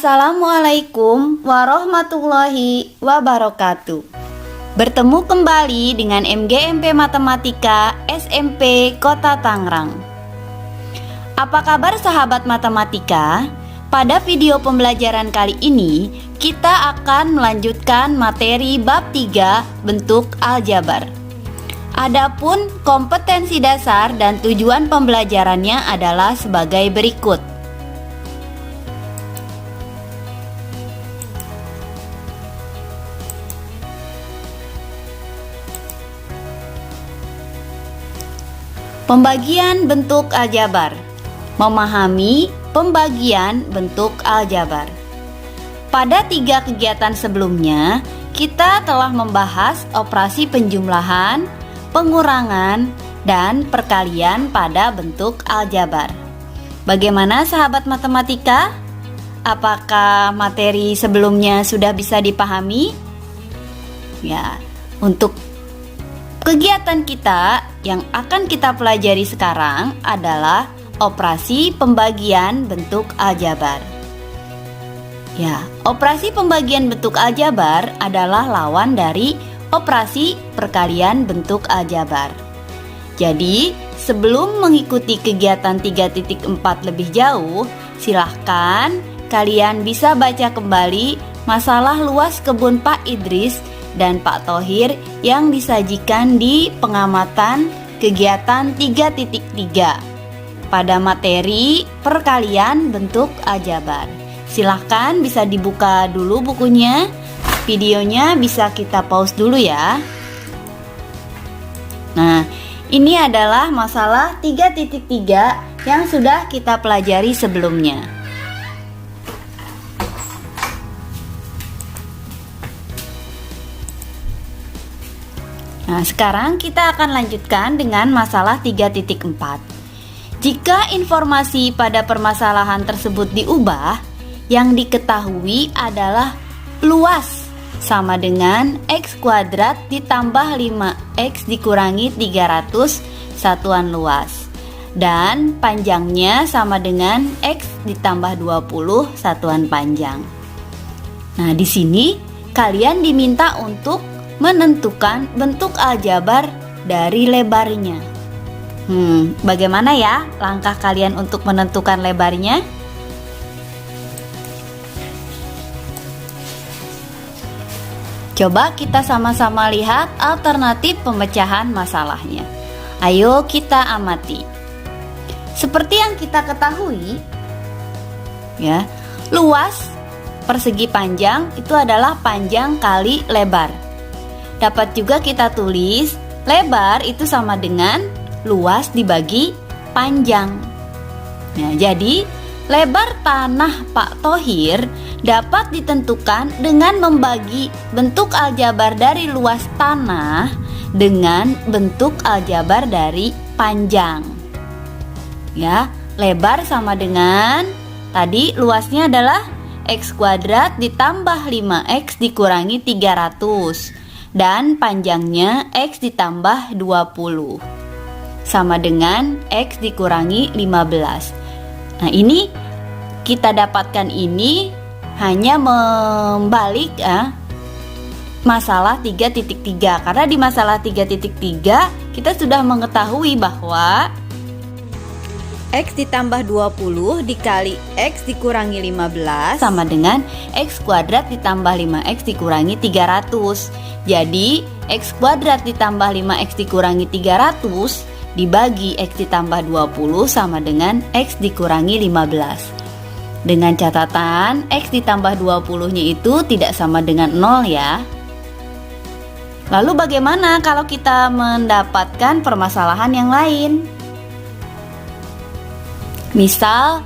Assalamualaikum warahmatullahi wabarakatuh. Bertemu kembali dengan MGMP Matematika SMP Kota Tangerang. Apa kabar sahabat matematika? Pada video pembelajaran kali ini, kita akan melanjutkan materi bab 3 bentuk aljabar. Adapun kompetensi dasar dan tujuan pembelajarannya adalah sebagai berikut. Pembagian bentuk aljabar. Memahami pembagian bentuk aljabar. Pada 3 kegiatan sebelumnya, kita telah membahas operasi penjumlahan, pengurangan, dan perkalian pada bentuk aljabar. Bagaimana sahabat matematika? Apakah materi sebelumnya sudah bisa dipahami? Ya, untuk kegiatan kita yang akan kita pelajari sekarang adalah operasi pembagian bentuk aljabar. Ya, operasi pembagian bentuk aljabar adalah lawan dari operasi perkalian bentuk aljabar. Jadi, sebelum mengikuti kegiatan 3.4 lebih jauh, silahkan kalian bisa baca kembali masalah luas kebun Pak Idris dan Pak Thohir yang disajikan di pengamatan kegiatan 3.3 pada materi perkalian bentuk aljabar. Silahkan bisa dibuka dulu bukunya, videonya bisa kita pause dulu ya. Nah, ini adalah masalah 3.3 yang sudah kita pelajari sebelumnya. Nah, sekarang kita akan lanjutkan dengan masalah 3.4. Jika informasi pada permasalahan tersebut diubah, yang diketahui adalah luas sama dengan x kuadrat ditambah 5x dikurangi 300 satuan luas, dan panjangnya sama dengan x ditambah 20 satuan panjang. Nah, di sini kalian diminta untuk menentukan bentuk aljabar dari lebarnya. Bagaimana ya langkah kalian untuk menentukan lebarnya? Coba kita sama-sama lihat alternatif pemecahan masalahnya. Ayo kita amati. Seperti yang kita ketahui, ya, luas persegi panjang itu adalah panjang kali lebar. Dapat juga kita tulis lebar itu sama dengan luas dibagi panjang. Nah, jadi lebar tanah Pak Thohir dapat ditentukan dengan membagi bentuk aljabar dari luas tanah dengan bentuk aljabar dari panjang. Ya, lebar sama dengan tadi luasnya adalah x kuadrat ditambah 5x dikurangi 300. Dan panjangnya x ditambah 20 sama dengan x dikurangi 15. Nah, ini kita dapatkan ini hanya membalik masalah 3.3. Karena di masalah 3.3 kita sudah mengetahui bahwa x ditambah 20 dikali x dikurangi 15 sama dengan x kuadrat ditambah 5x dikurangi 300. Jadi x kuadrat ditambah 5x dikurangi 300 dibagi x ditambah 20 sama dengan x dikurangi 15. Dengan catatan x ditambah 20-nya itu tidak sama dengan 0 ya. Lalu bagaimana kalau kita mendapatkan permasalahan yang lain? Misal,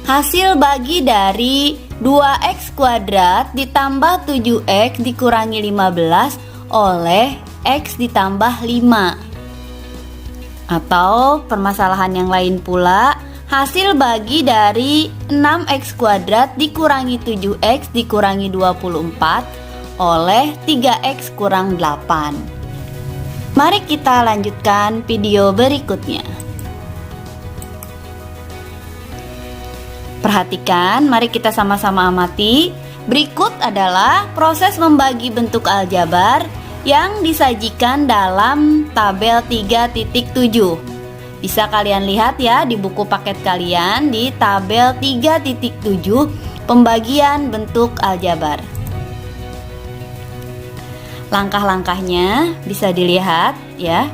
hasil bagi dari 2x kuadrat ditambah 7x dikurangi 15 oleh x ditambah 5. Atau permasalahan yang lain pula, hasil bagi dari 6x kuadrat dikurangi 7x dikurangi 24 oleh 3x kurang 8. Mari kita lanjutkan video berikutnya. Perhatikan, mari kita sama-sama amati. Berikut adalah proses membagi bentuk aljabar yang disajikan dalam tabel 3.7. Bisa kalian lihat ya di buku paket kalian di tabel 3.7 pembagian bentuk aljabar. Langkah-langkahnya bisa dilihat ya.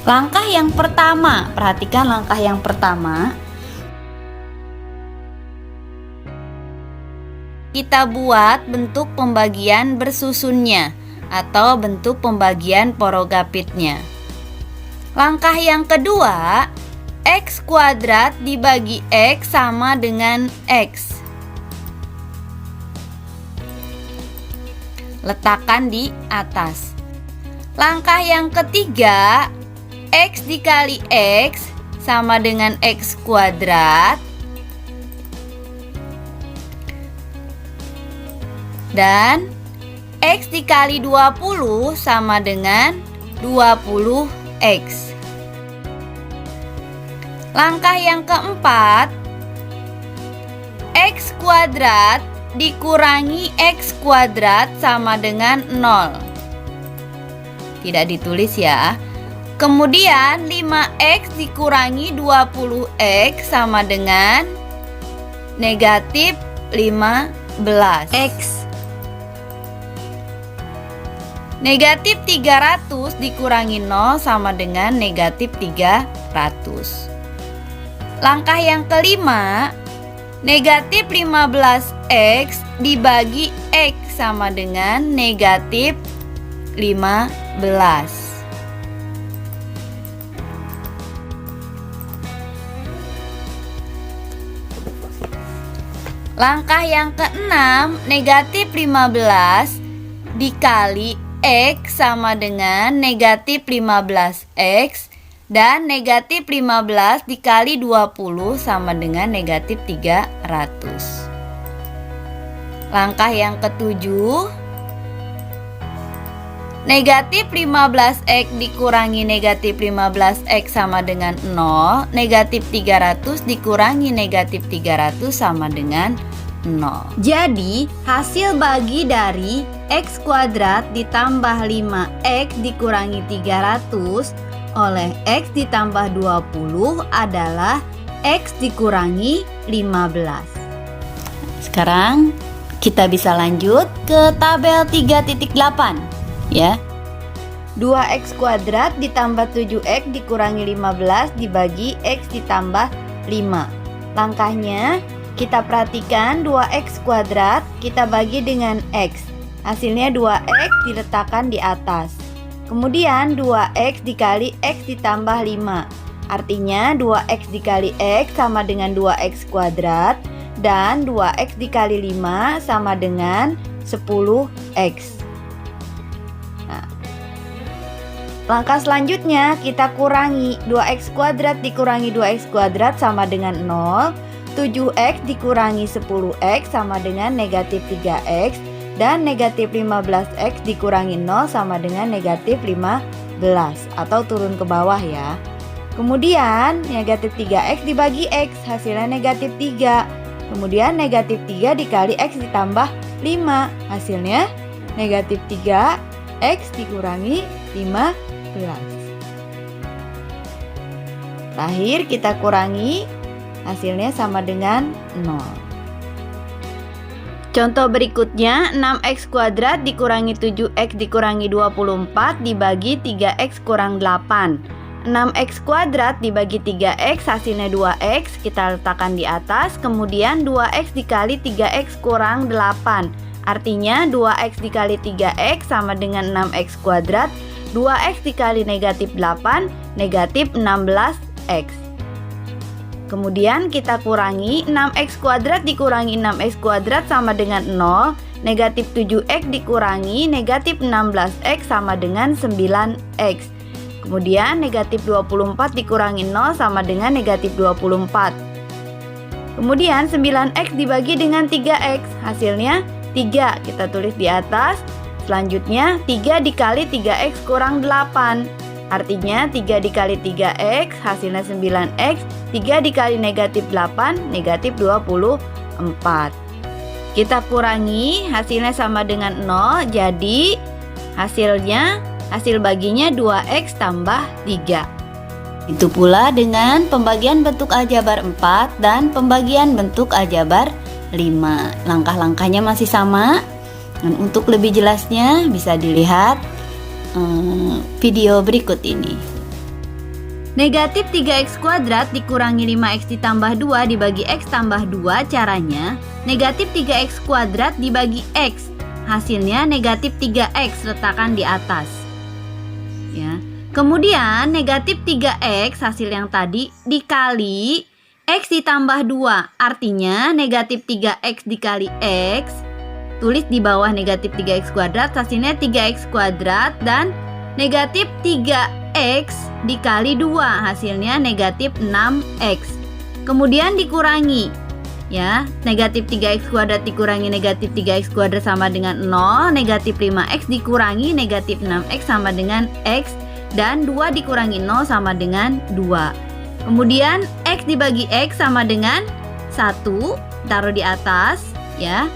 Langkah yang pertama, perhatikan langkah yang pertama. Kita buat bentuk pembagian bersusunnya atau bentuk pembagian porogapitnya. Langkah yang kedua, X kuadrat dibagi X sama dengan X. Letakkan di atas. Langkah yang ketiga, X dikali X sama dengan X kuadrat. Dan X dikali 20 sama dengan 20X. Langkah yang keempat, X kuadrat dikurangi X kuadrat sama dengan 0. Tidak ditulis ya. Kemudian 5X dikurangi 20X sama dengan negatif 15X. Negatif 300 dikurangi 0 sama dengan negatif 300. Langkah yang kelima, negatif 15X dibagi X sama dengan negatif 15. Langkah yang keenam, negatif 15 dikali X sama dengan negatif 15X dan negatif 15 dikali 20 sama dengan negatif 300. Langkah yang ketujuh, negatif 15X dikurangi negatif 15X sama dengan 0. Negatif 300 dikurangi negatif 300 sama dengan 0. Jadi hasil bagi dari X kuadrat ditambah 5X dikurangi 300 oleh X ditambah 20 adalah X dikurangi 15. Sekarang kita bisa lanjut ke tabel 3.8 ya. 2X kuadrat ditambah 7X dikurangi 15 dibagi X ditambah 5. Langkahnya kita perhatikan 2X kuadrat kita bagi dengan X. Hasilnya 2X diletakkan di atas. Kemudian 2X dikali X ditambah 5. Artinya 2X dikali X sama dengan 2X kuadrat. Dan 2X dikali 5 sama dengan 10X. Nah, langkah selanjutnya kita kurangi. 2X kuadrat dikurangi 2X kuadrat sama dengan 0. 7X dikurangi 10X sama dengan negatif 3X. Dan negatif 15X dikurangi 0 sama dengan negatif 15 atau turun ke bawah ya. Kemudian negatif 3X dibagi X, hasilnya negatif 3. Kemudian negatif 3 dikali X ditambah 5, hasilnya negatif 3X dikurangi 15. Terakhir kita kurangi, hasilnya sama dengan 0. Contoh berikutnya, 6X kuadrat dikurangi 7X dikurangi 24 dibagi 3X kurang 8. 6X kuadrat dibagi 3X hasilnya 2X, kita letakkan di atas. Kemudian 2X dikali 3X kurang 8. Artinya 2X dikali 3X sama dengan 6X kuadrat. 2X dikali negatif 8, negatif 16X. Kemudian kita kurangi 6X kuadrat dikurangi 6X kuadrat sama dengan 0. Negatif 7X dikurangi negatif 16X sama dengan 9X. Kemudian negatif 24 dikurangi 0 sama dengan negatif 24. Kemudian 9X dibagi dengan 3X. Hasilnya 3, kita tulis di atas. Selanjutnya 3 dikali 3X kurang 8. Artinya 3 dikali 3x hasilnya 9x, 3 dikali negatif 8 negatif 24. Kita kurangi, hasilnya sama dengan 0, jadi hasil baginya 2x tambah 3. Itu pula dengan pembagian bentuk aljabar 4 dan pembagian bentuk aljabar 5. Langkah-langkahnya masih sama. Dan untuk lebih jelasnya bisa dilihat video berikut ini. Negatif 3x kuadrat dikurangi 5x ditambah 2 dibagi x tambah 2, caranya negatif 3x kuadrat dibagi x, hasilnya negatif 3x, letakkan di atas ya. Kemudian negatif 3x hasil yang tadi dikali x ditambah 2, artinya negatif 3x dikali x, tulis di bawah negatif 3x kuadrat, hasilnya 3x kuadrat, dan negatif 3x dikali 2, hasilnya negatif 6x. Kemudian dikurangi ya, negatif 3x kuadrat dikurangi negatif 3x kuadrat sama dengan 0, negatif 5x dikurangi negatif 6x sama dengan x, dan 2 dikurangi 0 sama dengan 2. Kemudian x dibagi x sama dengan 1, taruh di atas ya.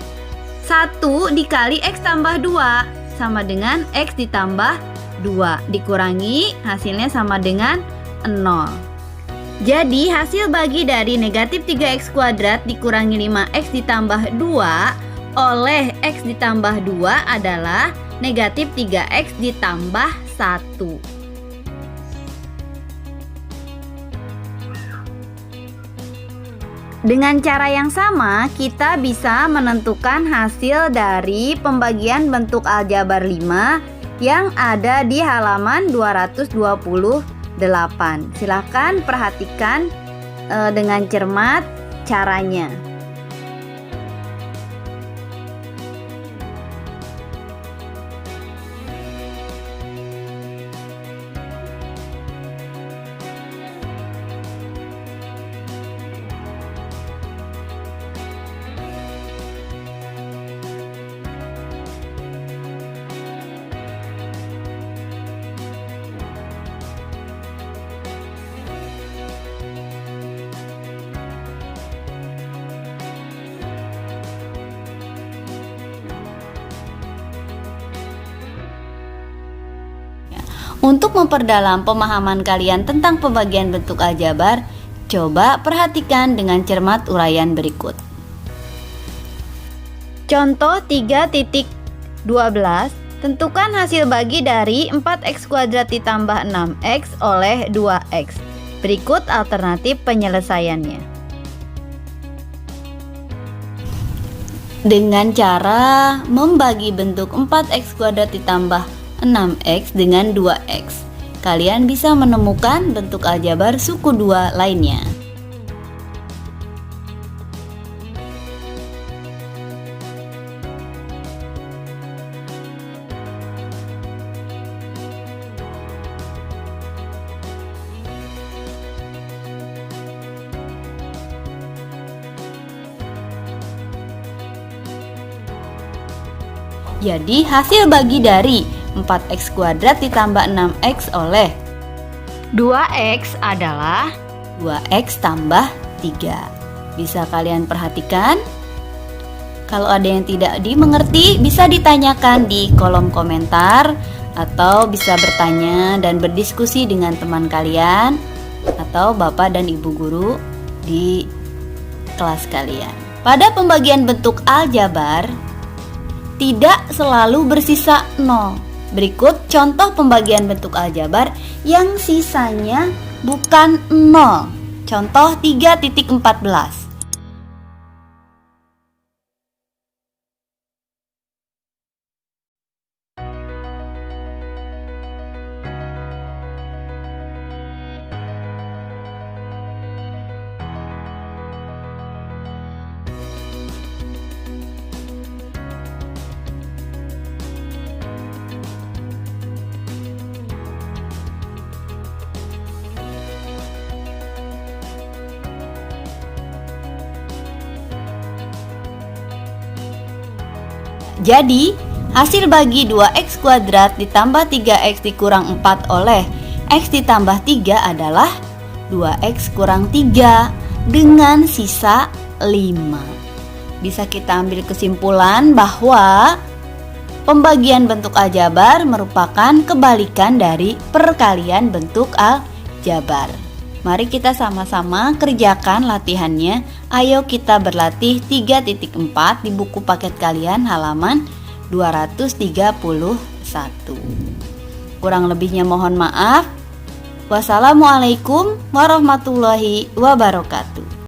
1 dikali x tambah 2 sama dengan x ditambah 2, dikurangi hasilnya sama dengan 0. Jadi hasil bagi dari negatif 3x kuadrat dikurangi 5x ditambah 2 oleh x ditambah 2 adalah negatif 3x ditambah 1. Dengan cara yang sama, kita bisa menentukan hasil dari pembagian bentuk aljabar 5 yang ada di halaman 228. Silakan perhatikan dengan cermat caranya. Untuk memperdalam pemahaman kalian tentang pembagian bentuk aljabar, coba perhatikan dengan cermat uraian berikut. Contoh 3.12, tentukan hasil bagi dari 4x kuadrat ditambah 6x oleh 2x. Berikut alternatif penyelesaiannya. Dengan cara membagi bentuk 4x kuadrat ditambah 6x dengan 2x, kalian bisa menemukan bentuk aljabar suku 2 lainnya. Jadi hasil bagi dari 4x kuadrat ditambah 6x oleh 2x adalah 2x tambah 3. Bisa kalian perhatikan? Kalau ada yang tidak dimengerti, bisa ditanyakan di kolom komentar, atau bisa bertanya dan berdiskusi dengan teman kalian atau bapak dan ibu guru di kelas kalian. Pada pembagian bentuk aljabar, tidak selalu bersisa 0. Berikut contoh pembagian bentuk aljabar yang sisanya bukan 0. Contoh 3.14. Jadi, hasil bagi 2x kuadrat ditambah 3x dikurang 4 oleh X ditambah 3 adalah 2X kurang 3 dengan sisa 5. Bisa kita ambil kesimpulan bahwa pembagian bentuk aljabar merupakan kebalikan dari perkalian bentuk aljabar. Mari kita sama-sama kerjakan latihannya. Ayo kita berlatih 3.4 di buku paket kalian halaman 231. Kurang lebihnya mohon maaf. Wassalamualaikum warahmatullahi wabarakatuh.